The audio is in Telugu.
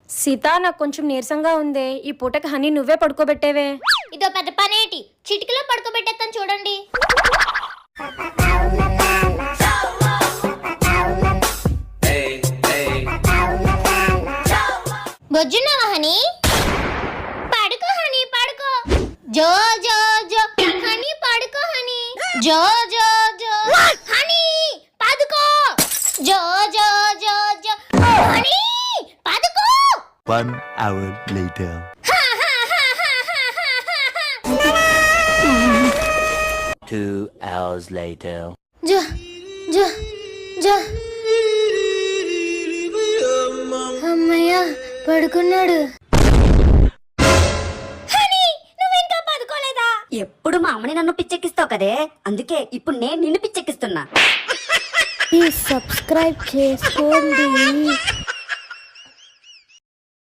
సీత నాకు కొంచెం నీరసంగా ఉందే, ఈ పూటకి హనీ నువ్వే పడుకోబెట్టేవే. ఇదో పెద్ద పనేటి, చిటికలో పడుకోబెట్టేస్తాను చూడండి. బొజ్జున్నావా హనీ? పడుకో హనీ పడుకో. జో జో జో హనీ పడుకో హనీ. జో జో జో హనీ పడుకో. జో జో జో జో హనీ పడుకో. 1 hour later. 2 hours later. జో జో జో. అమ్మయ్య పడుకున్నాడు. ఎప్పుడు మా అమ్మని నన్ను పిచ్చెక్కిస్తావు కదే, అందుకే ఇప్పుడు నేను నిన్ను పిచ్చెక్కిస్తున్నా. సబ్స్క్రైబ్ చేసుకోండి.